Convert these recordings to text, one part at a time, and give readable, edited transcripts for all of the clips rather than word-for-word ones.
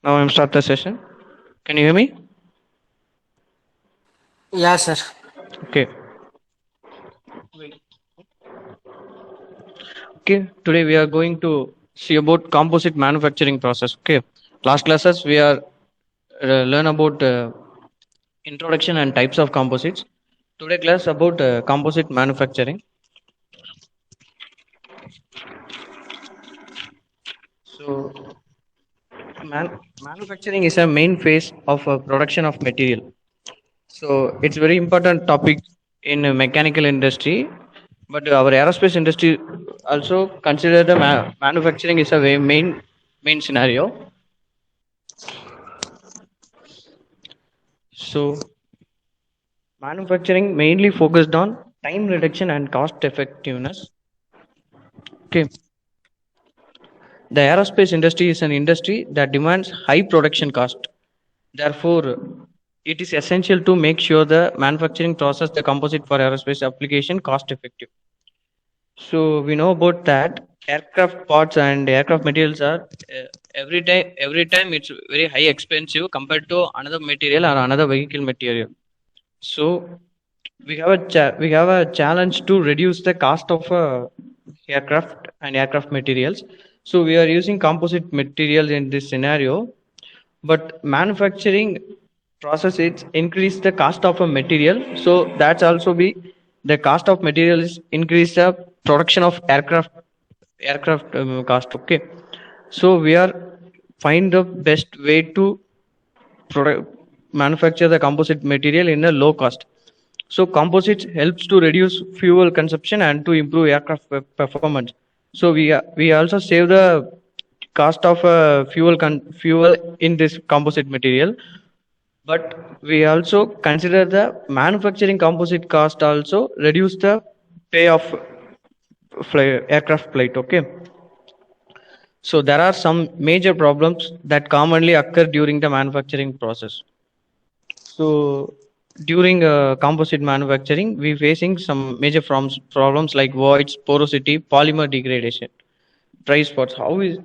Now I'm start the session. Can you hear me? Yeah, sir. Okay. Okay. Today we are going to see about composite manufacturing process. Okay. Last classes we are learn about introduction and types of composites. Today class about composite manufacturing. So manufacturing is a main phase of production of material. So it's very important topic in mechanical industry, but our aerospace industry also consider the manufacturing is a very main scenario. So manufacturing mainly focused on time reduction and cost effectiveness. Okay, the aerospace industry is an industry that demands high production cost. Therefore, it is essential to make sure the manufacturing process the composite for aerospace application cost effective. So we know about that aircraft parts and aircraft materials are every time it's very high expensive compared to another material or another vehicle material. So we have a challenge to reduce the cost of aircraft and aircraft materials. So we are using composite materials in this scenario, but manufacturing process it increase the cost of a material, so that's also be the cost of material is increase the production of aircraft cost. Okay, so we are find the best way to manufacture the composite material in a low cost. So composites helps to reduce fuel consumption and to improve aircraft performance. So we also save the cost of fuel in this composite material, but we also consider the manufacturing composite cost also reduce the pay of aircraft flight. Okay, so there are some major problems that commonly occur during the manufacturing process. So during composite manufacturing, we facing some major problems like voids, porosity, polymer degradation, dry spots. How is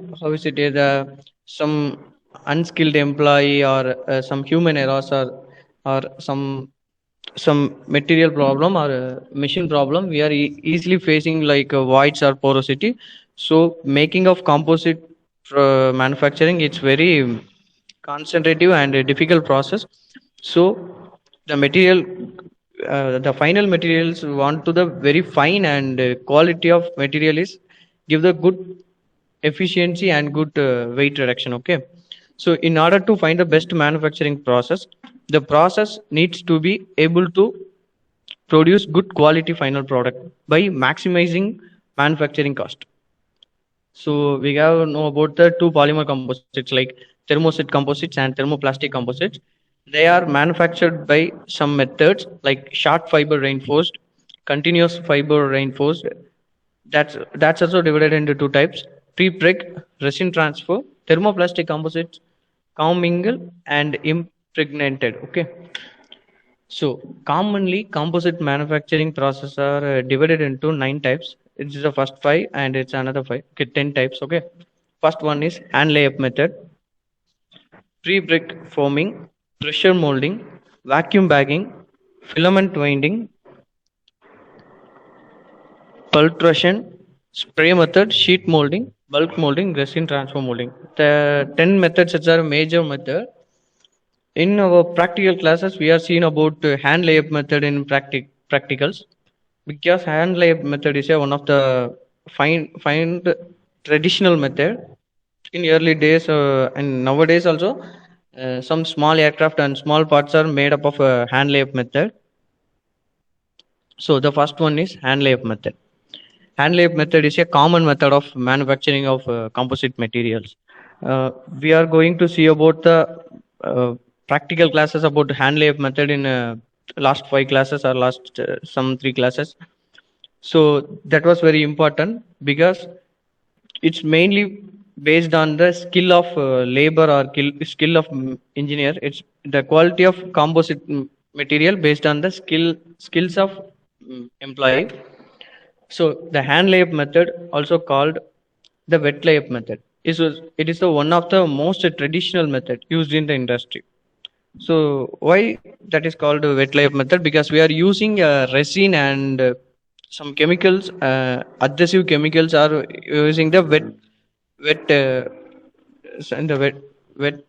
it some unskilled employee or some human errors or some material problem or machine problem we are easily facing like voids or porosity. So making of composite manufacturing it's very concentrative and a difficult process. So the material the final materials want to the very fine and quality of material is give the good efficiency and good weight reduction. Okay, so in order to find the best manufacturing process, the process needs to be able to produce good quality final product by maximizing manufacturing cost. So we have know about the two polymer composites like thermoset composites and thermoplastic composites. They are manufactured by some methods like short fiber reinforced, continuous fiber reinforced. That's also divided into two types: pre-preg, resin transfer, thermoplastic composites, commingle and impregnated. Okay. So commonly composite manufacturing process are divided into nine types. It's the first five and it's another five. Okay, 10 types. Okay. First one is hand layup method, pre-brick forming, pressure molding, vacuum bagging, filament winding, pultrusion, spray method, sheet molding, bulk molding, resin transfer molding. The 10 methods are a major method. In our practical classes, we are seen about hand layup method in practicals, because hand layup method is one of the find traditional method in early days and nowadays also. Some small aircraft and small parts are made up of a hand layup method. So the first one is hand layup method. Hand layup method is a common method of manufacturing of composite materials. We are going to see about the practical classes about hand layup method in last five classes or last some three classes. So that was very important because it's mainly based on the skill of labor or skill of engineer. It's the quality of composite material based on the skills of employee. So the hand layup method, also called the wet layup method. it is the one of the most traditional method used in the industry. So why that is called a wet layup method? Because we are using resin and some chemicals, adhesive chemicals are using the wet and the wet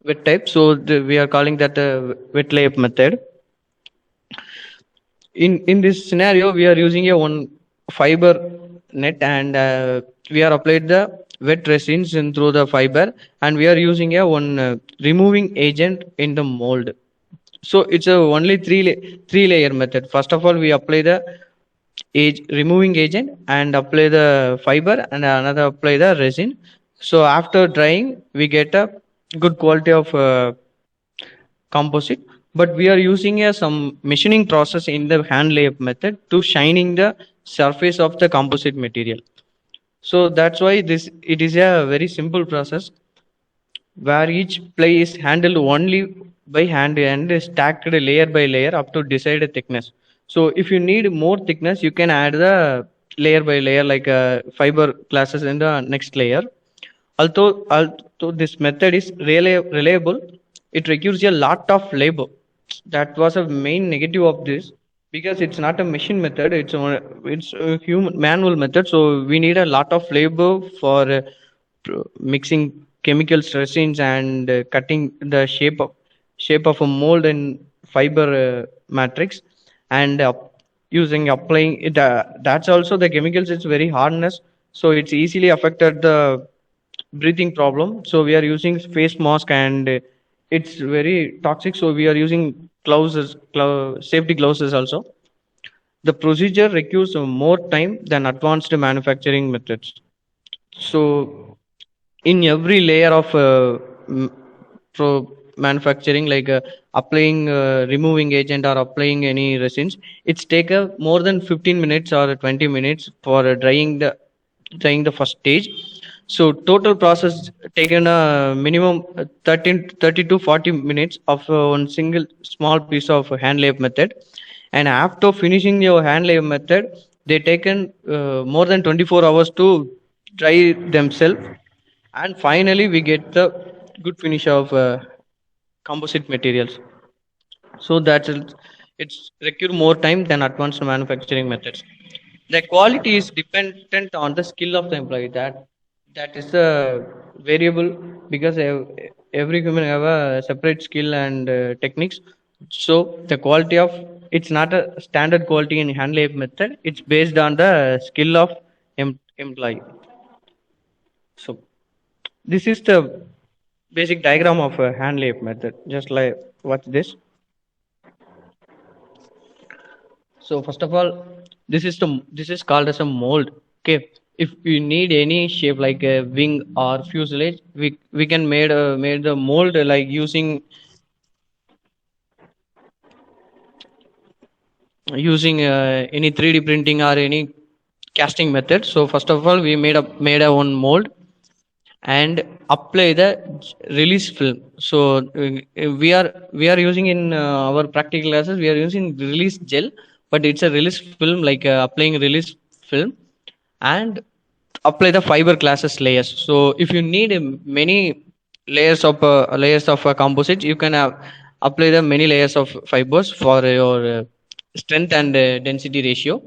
wet type. So we are calling that the wet layup method. In this scenario, we are using a one fiber net, and we are applied the wet resins in through the fiber, and we are using a one removing agent in the mold. So it's a only three layer method. First of all, we apply the age removing agent and apply the fiber, and another apply the resin. So after drying, we get a good quality of composite, but we are using some machining process in the hand layup method to shining the surface of the composite material. So that's why this it is a very simple process where each ply is handled only by hand and stacked layer by layer up to desired thickness. So if you need more thickness, you can add the layer by layer like fiber classes in the next layer. Although this method is reliable, it requires a lot of labor. That was a main negative of this, because it's not a machine method; it's a human manual method. So we need a lot of labor for mixing chemicals, resins, and cutting the shape of a mold and fiber matrix, and using applying it. That's also the chemicals. It's very hardness, so it's easily affected the breathing problem. So we are using face mask, and it's very toxic. So we are using safety gloves also. The procedure requires more time than advanced manufacturing methods. So in every layer of manufacturing, like applying removing agent or applying any resins, it's take more than 15 minutes or 20 minutes for drying the first stage. So total process taken a minimum 30 to 40 minutes of one single small piece of hand layup method. And after finishing your hand layup method, they taken more than 24 hours to dry themselves, and finally we get the good finish of composite materials. So it's require more time than advanced manufacturing methods. The quality is dependent on the skill of the employee. That is a variable, because every human have a separate skill and techniques. So the quality of it's not a standard quality in hand layup method. It's based on the skill of employee. So this is the basic diagram of a hand layup method. Just like watch this. So first of all, this is called as a mold. Okay, if we need any shape like a wing or fuselage, we can made the mold like using any 3D printing or any casting method. So first of all, we made a one mold and apply the release film. So we are using in our practical classes, we are using release gel, but it's a release film, like applying release film and apply the fiber classes layers. So if you need many layers of composite, you can apply the many layers of fibers for your strength and density ratio.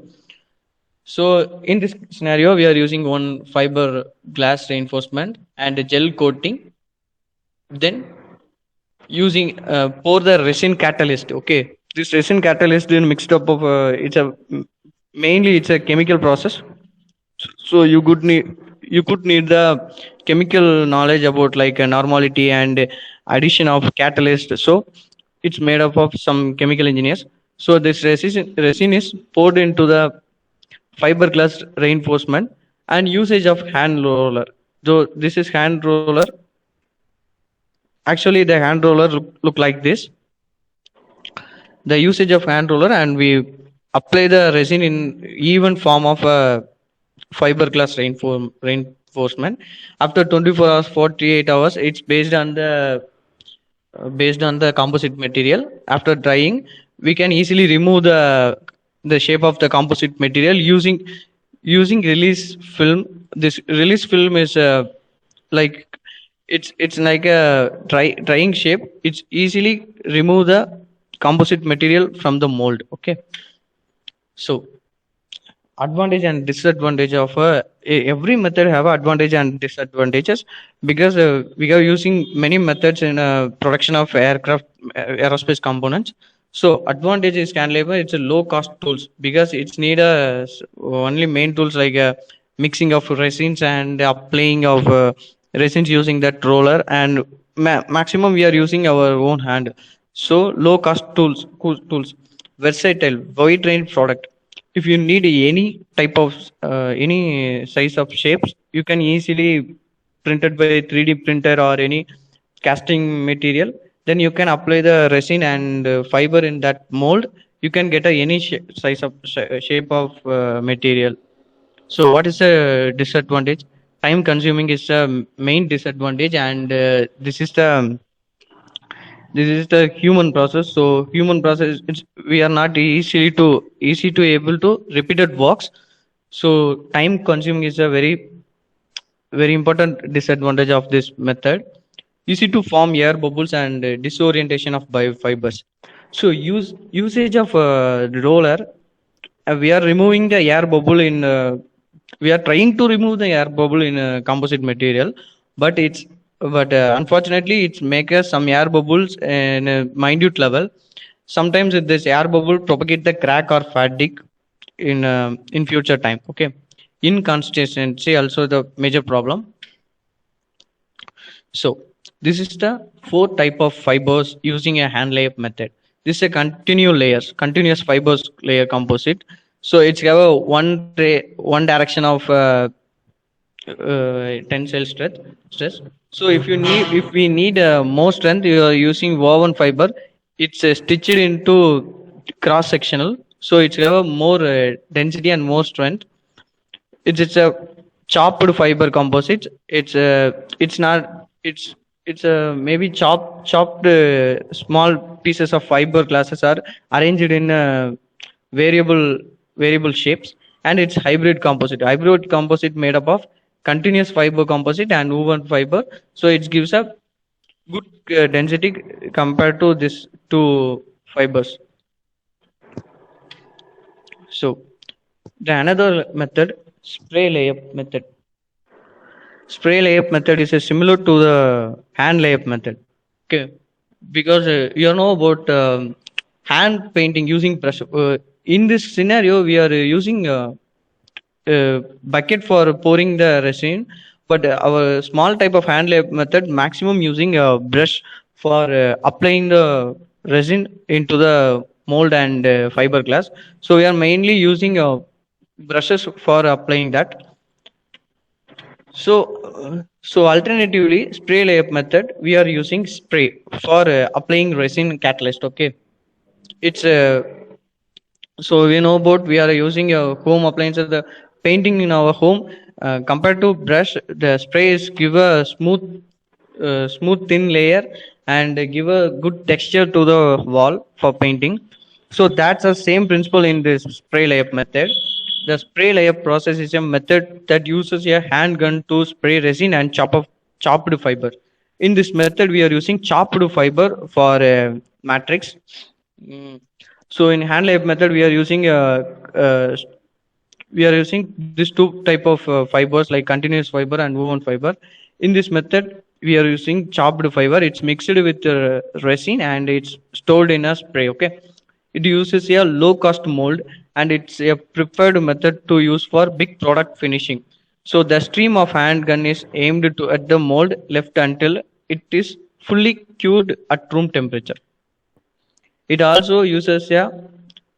So in this scenario, we are using one fiber glass reinforcement and a gel coating. Then using pour the resin catalyst. Okay, this resin catalyst then mixed up of mainly it's a chemical process. So you could need the chemical knowledge about like a normality and addition of catalyst. So it's made up of some chemical engineers. So this resin is poured into the fiberglass reinforcement and usage of hand roller. So this is hand roller. Actually, the hand roller look like this. The usage of hand roller, and we apply the resin in even form of a fiberglass reinforcement. After 24 hours, 48 hours, it's based on the composite material. After drying, we can easily remove the shape of the composite material using release film. This release film is like it's like a drying shape. It's easily remove the composite material from the mold. Okay, so advantage and disadvantage of every method have advantage and disadvantages, because we are using many methods in production of aircraft aerospace components. So advantage is cantilever. It's a low cost tools because it's need only main tools like mixing of resins and applying of resins using that roller, and maximum we are using our own hand. So low cost tools, versatile, wide range product. If you need any type of any size of shapes, you can easily printed by 3D printer or any casting material. Then you can apply the resin and fiber in that mold. You can get any size of shape of material. So what is the disadvantage? Time consuming is the main disadvantage, and this is the human process. So human process, we are not easy to able to repeated works. So time consuming is a very important disadvantage of this method. Easy to form air bubbles and disorientation of biofibers. So usage of roller, we are removing the air bubble in we are trying to remove the air bubble in composite material, but unfortunately it's make us some air bubbles in a minute level. Sometimes this air bubble propagate the crack or fatigue in future time. Okay, inconsistency also the major problem. So this is the four type of fibers using a hand layup method. This is a continuous fibers layer composite. So it's have a one direction of tensile stress. So if we need more strength, you are using woven fiber. It's stitched into cross sectional. So it's have a more density and more strength. It's a chopped fiber composite. It's not it's maybe chopped small pieces of fiber classes are arranged in variable variable shapes, and it's hybrid composite made up of continuous fiber composite and woven fiber. So it gives a good density compared to this two fibers. So the another method, spray layup method. Spray layup method is similar to the hand layup method. Okay, because you know about hand painting using brush. In this scenario, we are using bucket for pouring the resin, but our small type of hand layup method, maximum using a brush for applying the resin into the mold and fiberglass. So we are mainly using brushes for applying that. So alternatively, spray layup method, we are using spray for applying resin catalyst. Okay, it's so we know about we are using a home appliances, the painting in our home. Compared to brush, the spray is give a smooth thin layer and give a good texture to the wall for painting. So that's the same principle in this spray layup method. The spray layup process is a method that uses a hand gun to spray resin and chopped fiber. In this method, we are using chopped fiber for matrix. Mm. So in hand layup method, uh, we are using these two type of fibers like continuous fiber and woven fiber. In this method, we are using chopped fiber. It's mixed with resin and it's stored in a spray. Okay, it uses a low cost mold, and it's a preferred method to use for big product finishing. So the stream of hand gun is aimed to at the mold left until it is fully cured at room temperature. It also uses a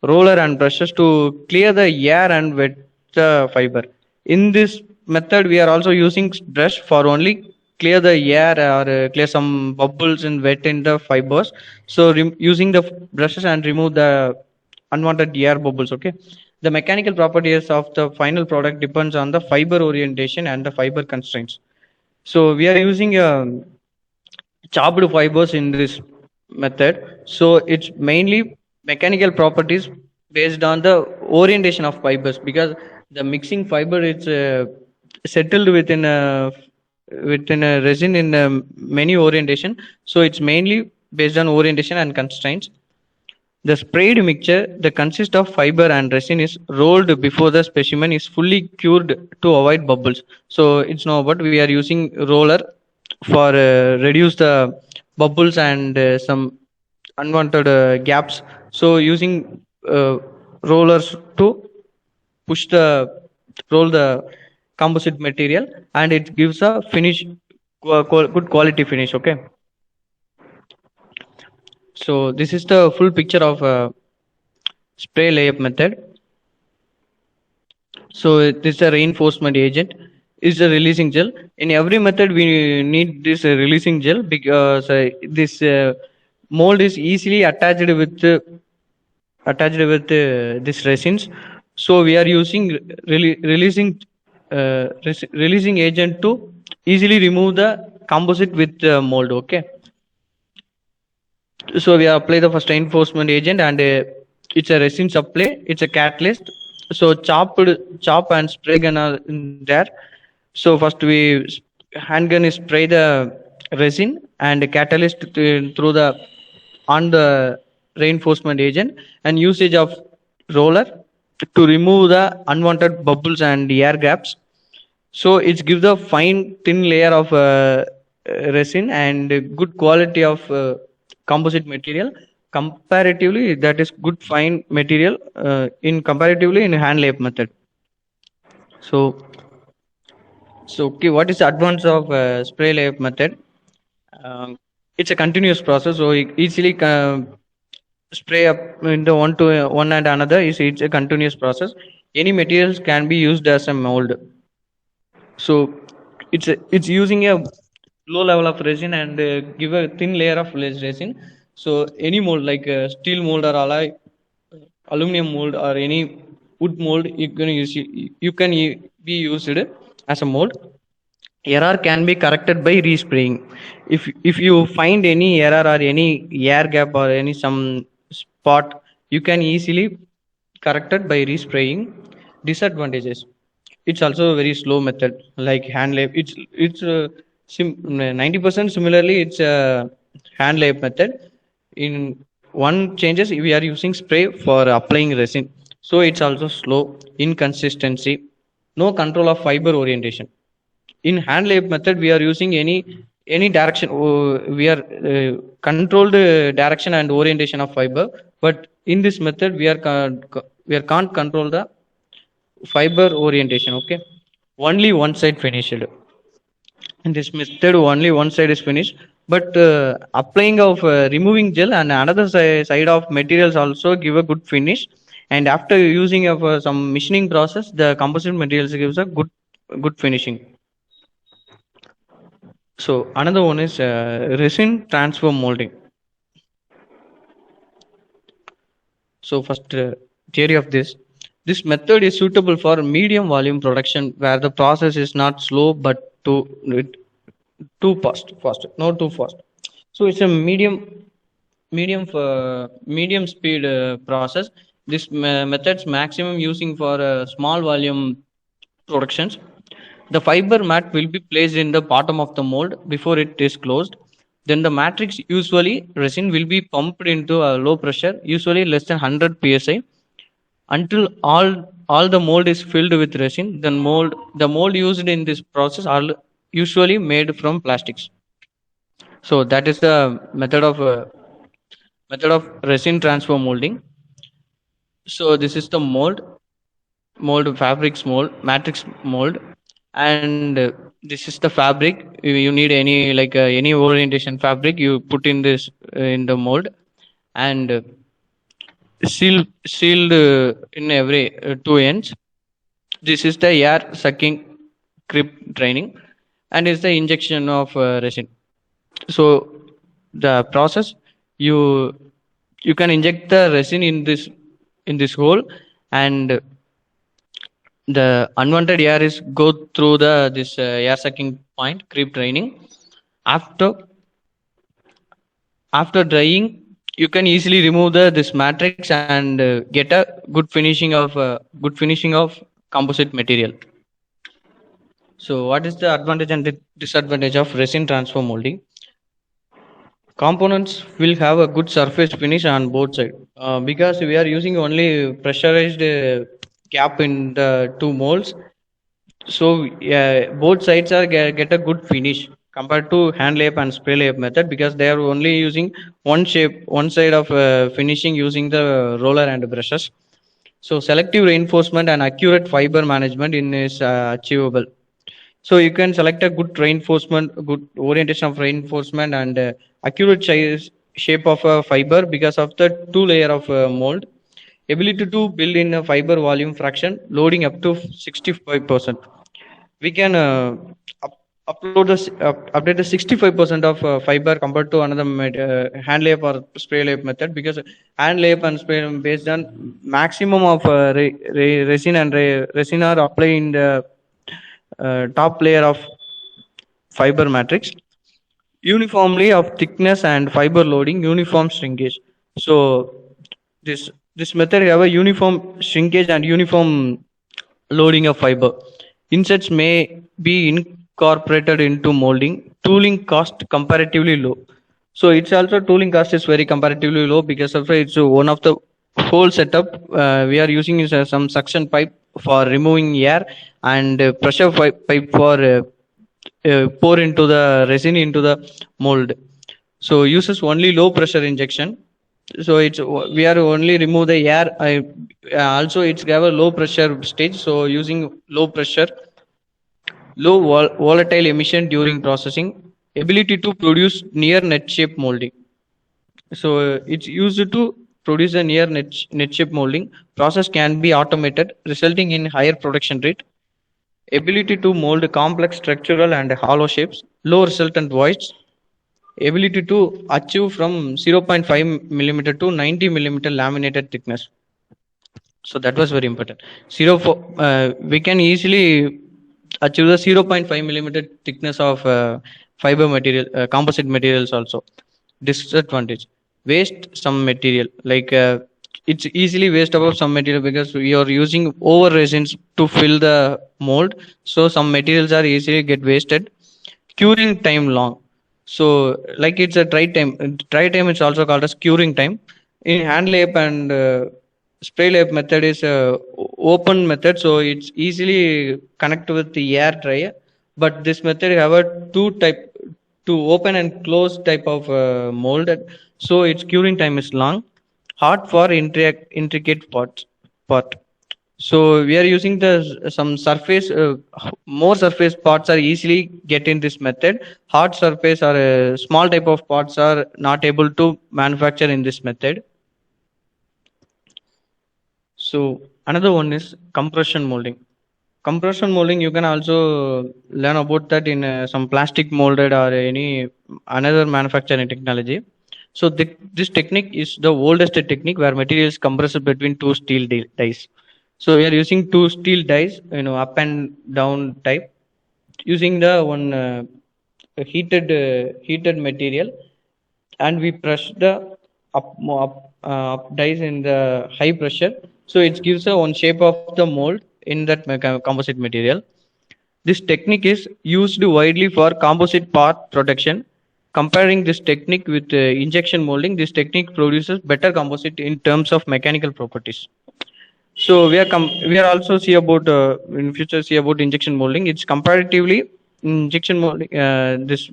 roller and brushes to clear the air and wet the fiber. In this method, we are also using brush for only clear the air or clear some bubbles and wet in the fibers. So using the brushes and remove the unwanted air bubbles. Okay. The mechanical properties of the final product depends on the fiber orientation and the fiber constraints. So we are using chopped fibers in this method. So it's mainly mechanical properties based on the orientation of fibers, because the mixing fiber is settled within within a resin in many orientation. So it's mainly based on orientation and constraints. The sprayed mixture that consists of fiber and resin is rolled before the specimen is fully cured to avoid bubbles. So it's no, but we are using roller for reduce the bubbles and some unwanted gaps. So using rollers to push the roll the composite material, and it gives a finish, good quality finish. Okay, so this is the full picture of spray layup method. So this is a reinforcement agent, is a releasing gel. In every method we need this releasing gel because this mold is easily attached with this resins. So we are using releasing agent to easily remove the composite with the mold. Okay, so we apply the first reinforcement agent, and it's a resin supply, it's a catalyst. So chop and spray gun are in there. So first we handgun is spray the resin and catalyst through the on the reinforcement agent, and usage of roller to remove the unwanted bubbles and air gaps. So it gives a fine thin layer of resin and good quality of composite material. Comparatively, that is good fine material in comparatively in hand layup method. So okay, what is the advantage of spray layup method? It's a continuous process, so you easily spray up into one to one and another. It's a continuous process. Any materials can be used as a mold. So it's using a low level of resin and give a thin layer of resin. So any mold like steel mold or alloy, aluminum mold or any wood mold, be used as a mold. Error can be corrected by respraying. If you find any error or any air gap or any some spot, you can easily correct it by respraying. Disadvantages: it's also a very slow method like hand layup. It's 90% similarly it's a hand layup method. In one changes, we are using spray for applying resin, so it's also slow, inconsistency, no control of fiber orientation. In hand layup method we are using any direction. We are controlled direction and orientation of fiber, but in this method we are can't control the fiber orientation. Okay, only one side finished. In this method only one side is finished, but applying of removing gel and another side of materials also give a good finish. And after using of some machining process, the composite materials gives a good finishing. So another one is resin transfer molding. So first theory of this method is suitable for medium volume production where the process is not slow but too fast, not too fast. So it's a medium speed process. This method's maximum using for small volume productions. The fiber mat will be placed in the bottom of the mold before it is closed. Then the matrix, usually resin, will be pumped into a low pressure, usually less than 100 psi, until all the mold is filled with resin. The mold used in this process are usually made from plastics. So that is the method of resin transfer molding. So this is the mold fabrics mold, matrix mold, and this is the fabric. You need any like any orientation fabric, you put in this in the mold, and sealed in every two ends. This is the air sucking grip training, and is the injection of resin. So the process, you can inject the resin in this hole, and the unwanted air is go through this air sucking point, creep training. After drying, you can easily remove this matrix and get a good finishing of composite material. So what is the advantage and disadvantage of resin transfer molding? Components will have a good surface finish on both sides because we are using only pressurized cap in the two molds. So both sides are get a good finish compared to hand layup and spray layup method because they are only using one shape, one side of finishing using the roller and brushes. So selective reinforcement and accurate fiber management in is achievable. So you can select a good reinforcement, good orientation of reinforcement and accurate shape of a fiber because of the two layer of mold. Ability to build in a fiber volume fraction, loading up to 65%. We can upload update the 65% of fiber compared to another hand layup or spray layup method because hand layup and spray based on maximum of resin and resin are applied in the top layer of fiber matrix uniformly of thickness and fiber loading uniform shrinkage. So this method have a uniform shrinkage and uniform loading of fiber. Insets may be incorporated into molding. Tooling cost comparatively low. So it's also tooling cost is very comparatively low because of it's one of the whole setup we are using is some suction pipe for removing air and pressure pipe for pour into the resin into the mold. So uses only low pressure injection. So it's we are only remove the air. Also it's have a low pressure stage. So using low pressure, low volatile emission during processing, ability to produce near net shape molding. So it's used to produce a near net shape molding. Process can be automated, resulting in higher production rate. Ability to mold complex structural and hollow shapes, low resultant voids, ability to achieve from 0.5 millimeter to 90 millimeter laminated thickness. So that was very important. We can easily achieve the 0.5 millimeter thickness of fiber material, composite materials also. Disadvantage: waste some material. Like it's easily waste about some material because we are using over resins to fill the mold. So some materials are easily get wasted. Curing time long. So like it's a dry time. Dry time is also called as curing time. In hand layup and spray layup method is a open method, so it's easily connect with the air dryer. But this method have a two open and close type of mold. So its curing time is long, hard for intricate part. So we are using the some surface. More surface parts are easily get in this method. Hard surface or small type of parts are not able to manufacture in this method. So another one is compression molding. Compression molding, you can also learn about that in some plastic molded or any another manufacturing technology. So this technique is the oldest technique where materials compressed between two steel dies. So we are using two steel dies, up and down type, using the one heated material, and we press the up dies in the high pressure. So it gives a one shape of the mold in that composite material. This technique is used widely for composite part protection. Comparing this technique with injection molding, this technique produces better composite in terms of mechanical properties. So we are also see about in future see about injection molding. It's comparatively injection molding. This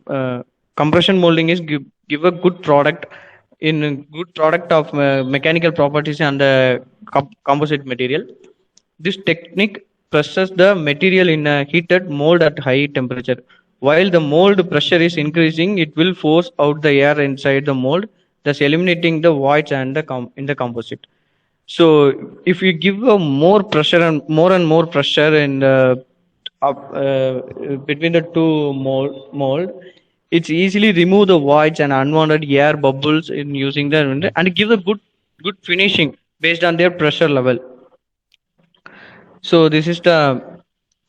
compression molding is give a good product in a good product of mechanical properties and the composite material. This technique presses the material in a heated mold at high temperature. While the mold pressure is increasing, it will force out the air inside the mold, thus eliminating the voids and in the composite. So if you give a more pressure and more pressure in the between the two mold, it's easily remove the voids and unwanted air bubbles in using the and give a good finishing based on their pressure level. So this is the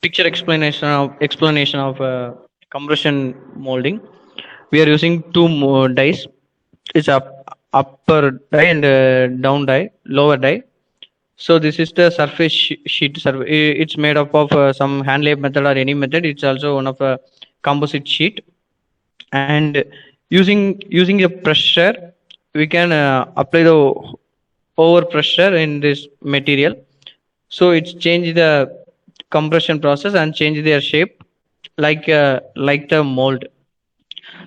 picture explanation of compression molding. We are using two more dies. It's upper die and down die, lower die. So this is the surface sheet. It's made up of some hand layup method or any method. It's also one of a composite sheet. And using a pressure, we can apply the over pressure in this material. So it's change the compression process and change their shape like the mold.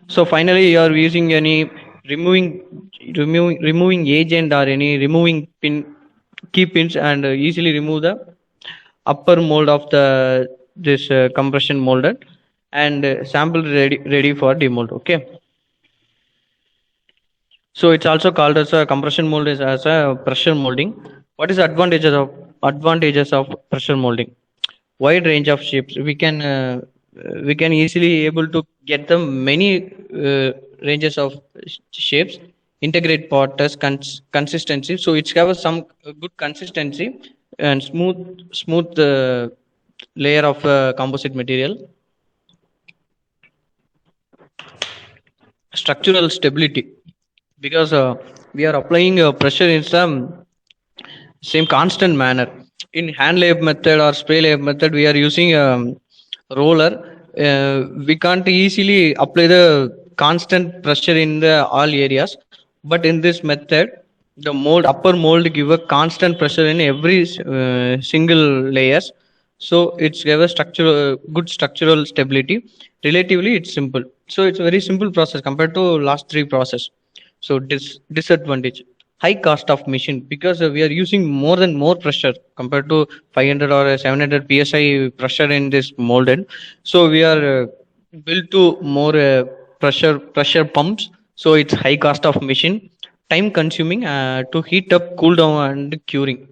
So finally, you are using any removing agent or any removing key pins and easily remove the upper mold of the this compression molded and sample ready for demold. Okay. So it's also called as a compression mold is as a pressure molding. What is advantages of pressure molding? Wide range of shapes. We can easily able to get the many ranges of shapes. Integrate potters consistency. So it's have some good consistency and smooth layer of composite material. Structural stability, because we are applying pressure in some same constant manner. In hand layup method or spray layup method, we are using roller. We can't easily apply the constant pressure in the all areas, but in this method the mold upper mold give a constant pressure in every single layers. So it's give a structural good structural stability. Relatively it's simple, so it's a very simple process compared to last three process. So disadvantage, high cost of machine, because we are using more than more pressure compared to 500 or 700 psi pressure in this molded. So we are built to more pressure pumps. So it's high cost of machine, time consuming to heat up, cool down and curing.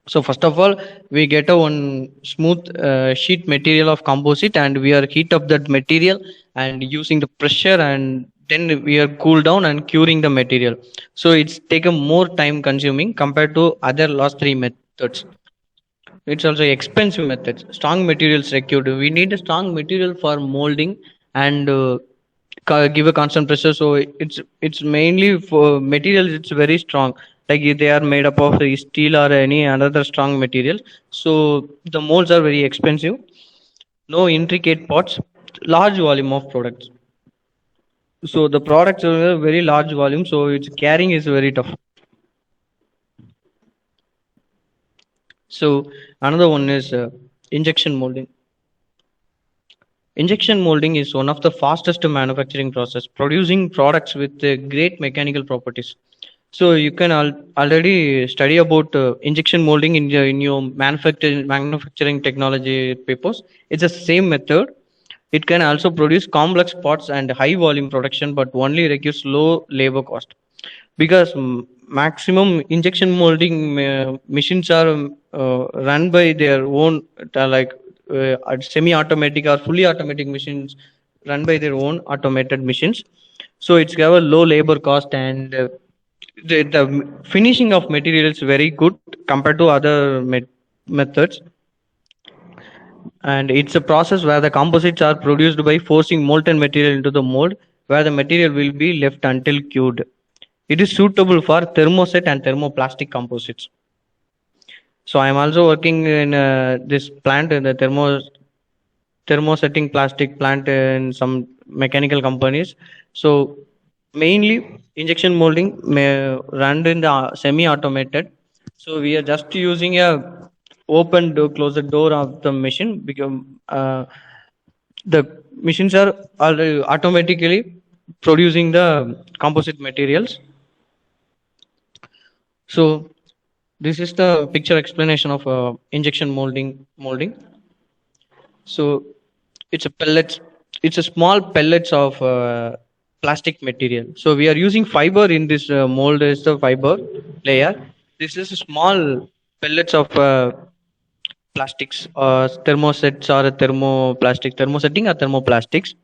So first of all, we get a one smooth sheet material of composite, and we are heat up that material and using the pressure, and then we are cool down and curing the material. So it's taken more time consuming compared to other last three methods. It's also expensive methods. Strong materials required. We need a strong material for molding and give a constant pressure. So it's mainly for materials. It's very strong. Like if they are made up of steel or any another strong material. So the molds are very expensive. No intricate parts. Large volume of products. So the products are a very large volume. So its carrying is very tough. So another one is injection molding. Injection molding is one of the fastest manufacturing process, producing products with great mechanical properties. So you can already study about injection molding in your manufacturing technology papers. It's the same method. It can also produce complex parts and high volume production, but only requires low labor cost. Because maximum injection molding machines are run by their own, semi-automatic or fully automatic machines run by their own automated machines. So it's have a low labor cost, and the finishing of material is very good compared to other methods. And it's a process where the composites are produced by forcing molten material into the mold, where the material will be left until cured. It is suitable for thermoset and thermoplastic composites. So I am also working in this plant in the thermosetting plastic plant in some mechanical companies. So mainly injection molding may run in the semi-automated. So we are just using a open door, close the door of the machine, because the machines are already automatically producing the composite materials. So this is the picture explanation of injection molding. So it's a pellets. It's a small pellets of plastic material. So we are using fiber in this mold is the fiber layer. This is a small pellets of plastics, thermosets or thermosetting or thermoplastics.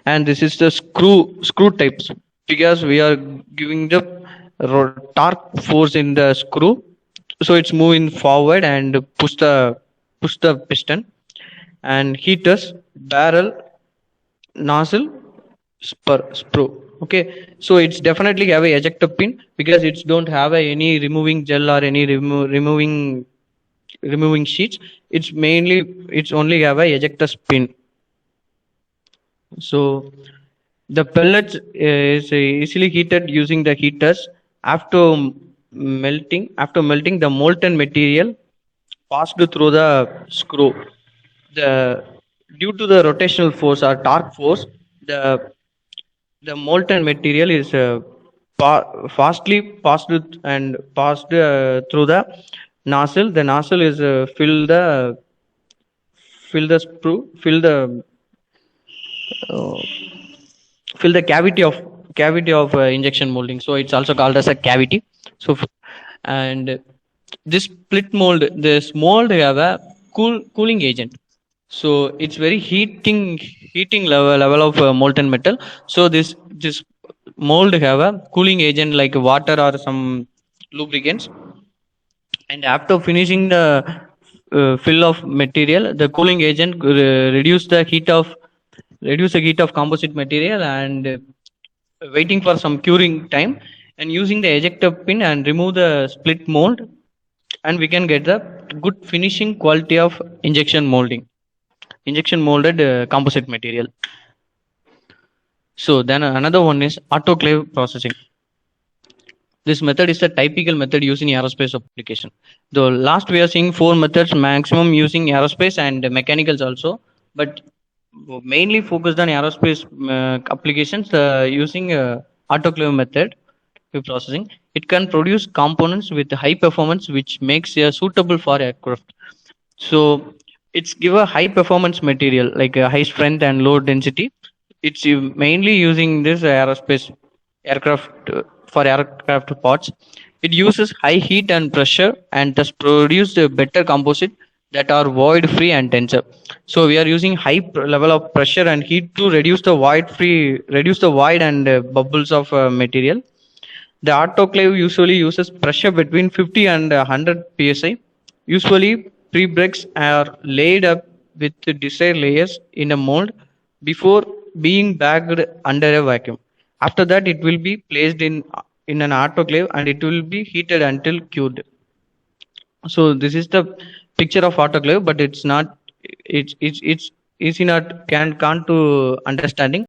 And this is the screw types, because we are giving the torque force in the screw, so it's moving forward and push the piston. And heaters, barrel, nozzle, sprue. Okay, so it's definitely have a ejector pin because it's don't have any removing gel or any removing sheets. It's only have a ejector pin. So the pellets is easily heated using the heaters. After melting the molten material passed through the screw. The Due to the rotational force or torque force, the the molten material is fastly passed through the nozzle. The nozzle is fill the uh, fill the cavity of injection molding, so it's also called as a cavity. And this split this mold have a cooling agent, so it's very heating level of molten metal. So this mold have a cooling agent like water or some lubricants. And after finishing the fill of material, the cooling agent reduce the heat of composite material, and waiting for some curing time, and using the ejector pin and remove the split mold, and we can get the good finishing quality of injection molded composite material. So then another one is autoclave processing. This method is the typical method used in aerospace application. The last we are seeing four methods maximum using aerospace and mechanicals also, but mainly focused on aerospace applications using autoclave method processing. It can produce components with high performance, which makes it suitable for aircraft. So it's give a high performance material like a high strength and low density. It's mainly using this aircraft for aircraft parts. It uses high heat and pressure and thus produce a better composite that are void free and tensor. So we are using high level of pressure and heat to reduce the void and bubbles of material. The autoclave usually uses pressure between 50 and 100 psi. Usually, pre-bricks are laid up with desired layers in a mold before being bagged under a vacuum. After that, it will be placed in an autoclave and it will be heated until cured. So this is the picture of autoclave, but it's not. It's easy not can't to understanding.